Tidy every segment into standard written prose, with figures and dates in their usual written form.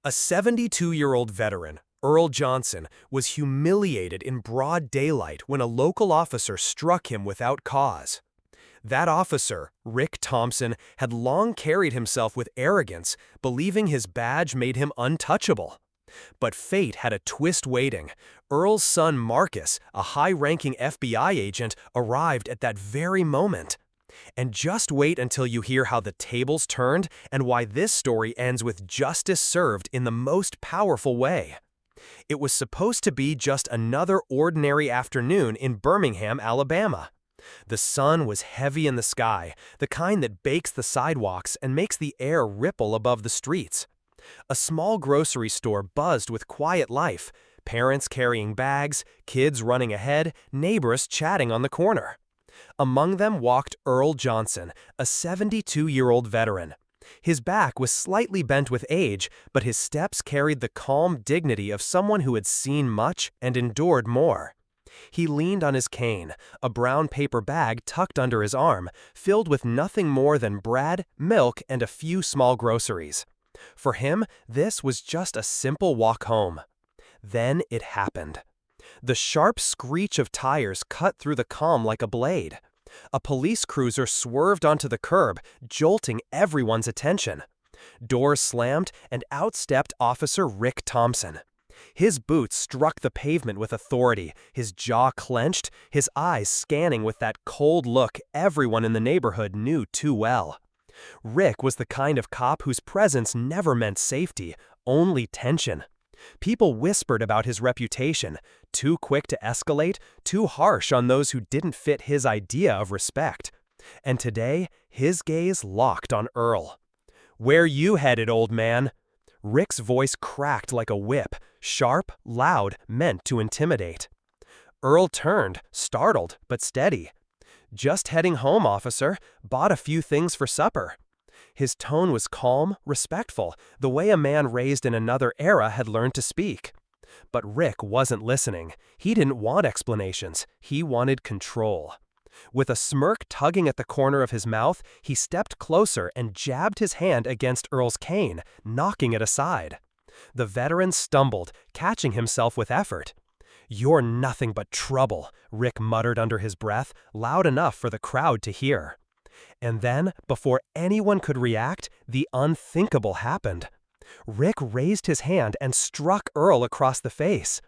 A 72-year-old veteran, Earl Johnson, was humiliated in broad daylight when a local officer struck him without cause. That officer, Rick Thompson, had long carried himself with arrogance, believing his badge made him untouchable. But fate had a twist waiting. Earl's son Marcus, a high-ranking FBI agent, arrived at that very moment. And just wait until you hear how the tables turned and why this story ends with justice served in the most powerful way. It was supposed to be just another ordinary afternoon in Birmingham, Alabama. The sun was heavy in the sky, the kind that bakes the sidewalks and makes the air ripple above the streets. A small grocery store buzzed with quiet life, parents carrying bags, kids running ahead, neighbors chatting on the corner. Among them walked Earl Johnson, a 72-year-old veteran. His back was slightly bent with age, but his steps carried the calm dignity of someone who had seen much and endured more. He leaned on his cane, a brown paper bag tucked under his arm, filled with nothing more than bread, milk, and a few small groceries. For him, this was just a simple walk home. Then it happened. The sharp screech of tires cut through the calm like a blade. A police cruiser swerved onto the curb, jolting everyone's attention. Doors slammed, and out stepped Officer Rick Thompson. His boots struck the pavement with authority, his jaw clenched, his eyes scanning with that cold look everyone in the neighborhood knew too well. Rick was the kind of cop whose presence never meant safety, only tension. People whispered about his reputation, too quick to escalate, too harsh on those who didn't fit his idea of respect. And today, his gaze locked on Earl. "Where you headed, old man?" Rick's voice cracked like a whip, sharp, loud, meant to intimidate. Earl turned, startled but steady. "Just heading home, officer. Bought a few things for supper." His tone was calm, respectful, the way a man raised in another era had learned to speak. But Rick wasn't listening. He didn't want explanations. He wanted control. With a smirk tugging at the corner of his mouth, he stepped closer and jabbed his hand against Earl's cane, knocking it aside. The veteran stumbled, catching himself with effort. "You're nothing but trouble," Rick muttered under his breath, loud enough for the crowd to hear. And then, before anyone could react, the unthinkable happened. Rick raised his hand and struck Earl across the face.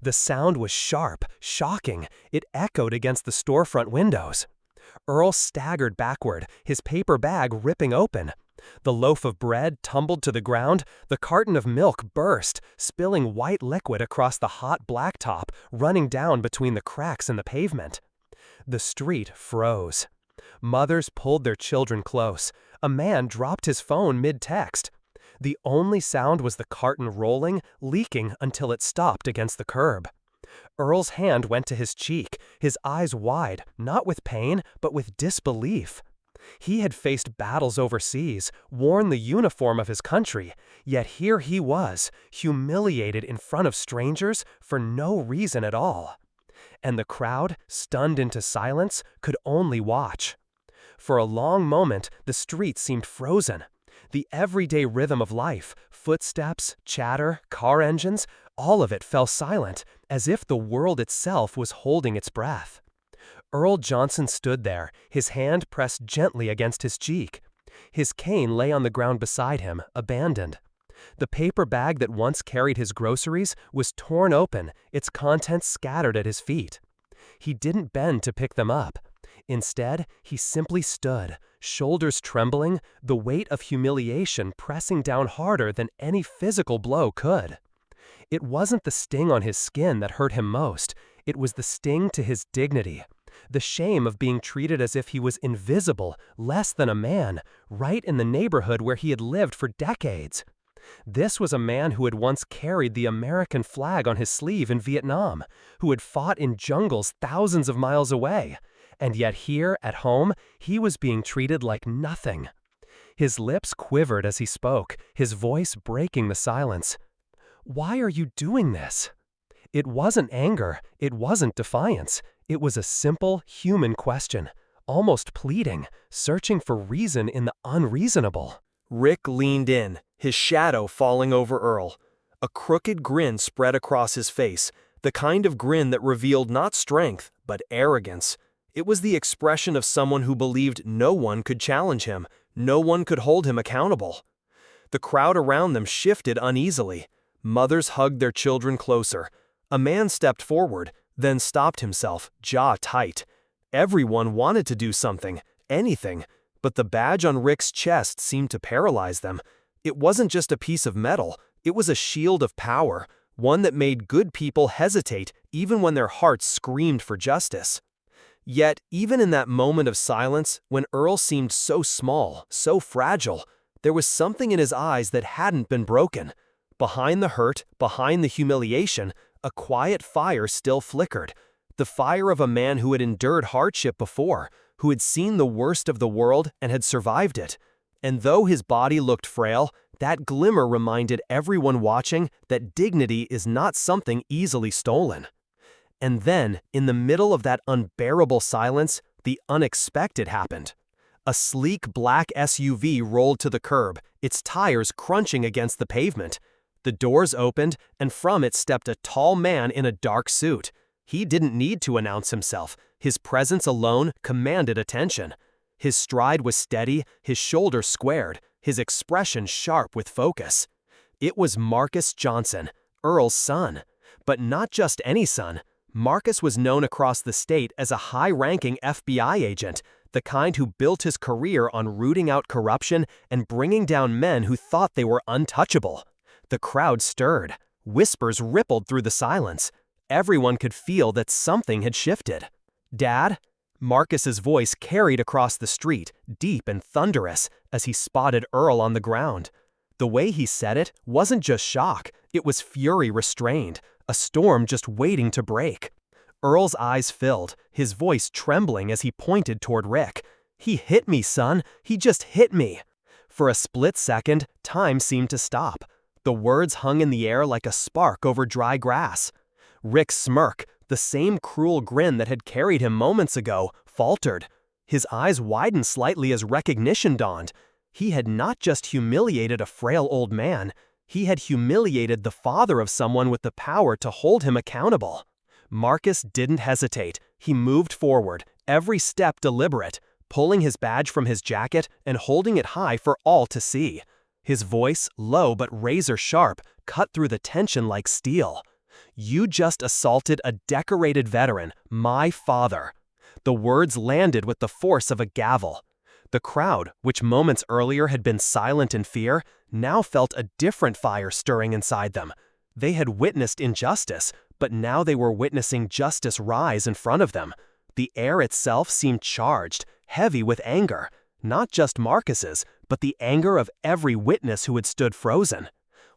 The sound was sharp, shocking. It echoed against the storefront windows. Earl staggered backward, his paper bag ripping open. The loaf of bread tumbled to the ground, the carton of milk burst, spilling white liquid across the hot blacktop, running down between the cracks in the pavement. The street froze. Mothers pulled their children close. A man dropped his phone mid-text. The only sound was the carton rolling, leaking until it stopped against the curb. Earl's hand went to his cheek, his eyes wide, not with pain, but with disbelief. He had faced battles overseas, worn the uniform of his country, yet here he was, humiliated in front of strangers for no reason at all. And the crowd, stunned into silence, could only watch. For a long moment, the street seemed frozen. The everyday rhythm of life, footsteps, chatter, car engines, all of it fell silent, as if the world itself was holding its breath. Earl Johnson stood there, his hand pressed gently against his cheek. His cane lay on the ground beside him, abandoned. The paper bag that once carried his groceries was torn open, its contents scattered at his feet. He didn't bend to pick them up. Instead, he simply stood, shoulders trembling, the weight of humiliation pressing down harder than any physical blow could. It wasn't the sting on his skin that hurt him most. It was the sting to his dignity. The shame of being treated as if he was invisible, less than a man, right in the neighborhood where he had lived for decades. This was a man who had once carried the American flag on his sleeve in Vietnam, who had fought in jungles thousands of miles away. And yet here, at home, he was being treated like nothing. His lips quivered as he spoke, his voice breaking the silence. "Why are you doing this?" It wasn't anger, it wasn't defiance. It was a simple, human question, almost pleading, searching for reason in the unreasonable. Rick leaned in, his shadow falling over Earl. A crooked grin spread across his face, the kind of grin that revealed not strength, but arrogance. It was the expression of someone who believed no one could challenge him, no one could hold him accountable. The crowd around them shifted uneasily. Mothers hugged their children closer. A man stepped forward, then stopped himself, jaw tight. Everyone wanted to do something, anything, but the badge on Rick's chest seemed to paralyze them. It wasn't just a piece of metal, it was a shield of power, one that made good people hesitate even when their hearts screamed for justice. Yet, even in that moment of silence, when Earl seemed so small, so fragile, there was something in his eyes that hadn't been broken. Behind the hurt, behind the humiliation, a quiet fire still flickered. The fire of a man who had endured hardship before, who had seen the worst of the world and had survived it. And though his body looked frail, that glimmer reminded everyone watching that dignity is not something easily stolen. And then, in the middle of that unbearable silence, the unexpected happened. A sleek black SUV rolled to the curb, its tires crunching against the pavement. The doors opened, and from it stepped a tall man in a dark suit. He didn't need to announce himself. His presence alone commanded attention. His stride was steady, his shoulders squared, his expression sharp with focus. It was Marcus Johnson, Earl's son. But not just any son. Marcus was known across the state as a high-ranking FBI agent, the kind who built his career on rooting out corruption and bringing down men who thought they were untouchable. The crowd stirred. Whispers rippled through the silence. Everyone could feel that something had shifted. "Dad?" Marcus's voice carried across the street, deep and thunderous, as he spotted Earl on the ground. The way he said it wasn't just shock, it was fury restrained, a storm just waiting to break. Earl's eyes filled, his voice trembling as he pointed toward Rick. "He hit me, son. He just hit me." For a split second, time seemed to stop. The words hung in the air like a spark over dry grass. Rick's smirk, the same cruel grin that had carried him moments ago, faltered. His eyes widened slightly as recognition dawned. He had not just humiliated a frail old man, he had humiliated the father of someone with the power to hold him accountable. Marcus didn't hesitate. He moved forward, every step deliberate, pulling his badge from his jacket and holding it high for all to see. His voice, low but razor-sharp, cut through the tension like steel. "You just assaulted a decorated veteran, my father." The words landed with the force of a gavel. The crowd, which moments earlier had been silent in fear, now felt a different fire stirring inside them. They had witnessed injustice, but now they were witnessing justice rise in front of them. The air itself seemed charged, heavy with anger, not just Marcus's, but the anger of every witness who had stood frozen.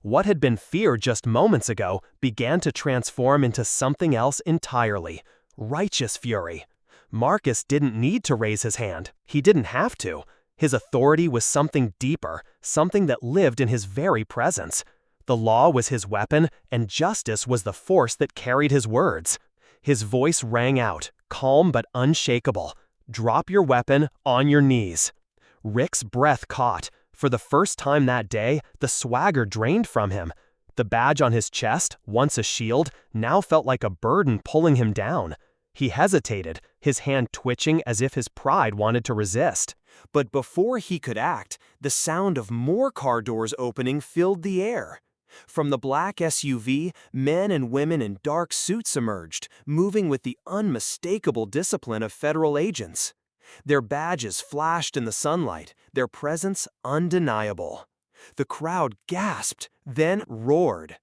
What had been fear just moments ago began to transform into something else entirely: righteous fury. Marcus didn't need to raise his hand. He didn't have to. His authority was something deeper, something that lived in his very presence. The law was his weapon, and justice was the force that carried his words. His voice rang out, calm but unshakable. "Drop your weapon on your knees." Rick's breath caught. For the first time that day, the swagger drained from him. The badge on his chest, once a shield, now felt like a burden pulling him down. He hesitated, his hand twitching as if his pride wanted to resist. But before he could act, the sound of more car doors opening filled the air. From the black SUV, men and women in dark suits emerged, moving with the unmistakable discipline of federal agents. Their badges flashed in the sunlight, their presence undeniable. The crowd gasped, then roared.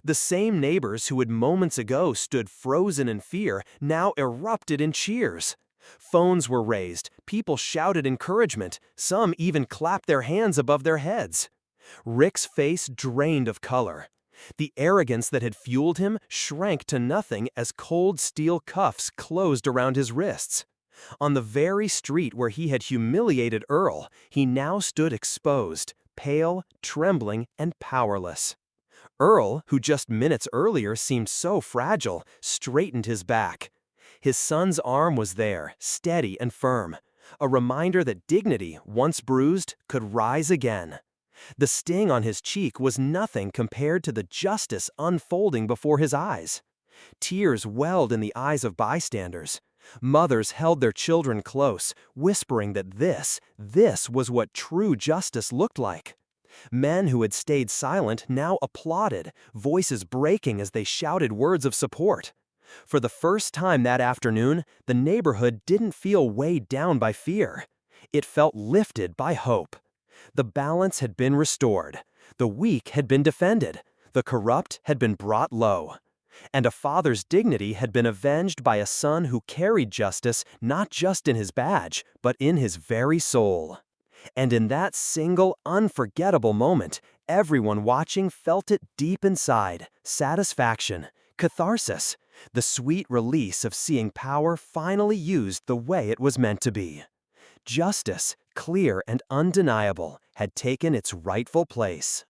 The same neighbors who had moments ago stood frozen in fear now erupted in cheers. Phones were raised, people shouted encouragement, some even clapped their hands above their heads. Rick's face drained of color. The arrogance that had fueled him shrank to nothing as cold steel cuffs closed around his wrists. On the very street where he had humiliated Earl, he now stood exposed, pale, trembling, and powerless. Earl, who just minutes earlier seemed so fragile, straightened his back. His son's arm was there, steady and firm, a reminder that dignity, once bruised, could rise again. The sting on his cheek was nothing compared to the justice unfolding before his eyes. Tears welled in the eyes of bystanders. Mothers held their children close, whispering that this was what true justice looked like. Men who had stayed silent now applauded, voices breaking as they shouted words of support. For the first time that afternoon, the neighborhood didn't feel weighed down by fear. It felt lifted by hope. The balance had been restored. The weak had been defended. The corrupt had been brought low. And a father's dignity had been avenged by a son who carried justice not just in his badge, but in his very soul. And in that single, unforgettable moment, everyone watching felt it deep inside: satisfaction, catharsis, the sweet release of seeing power finally used the way it was meant to be. Justice, clear and undeniable, had taken its rightful place.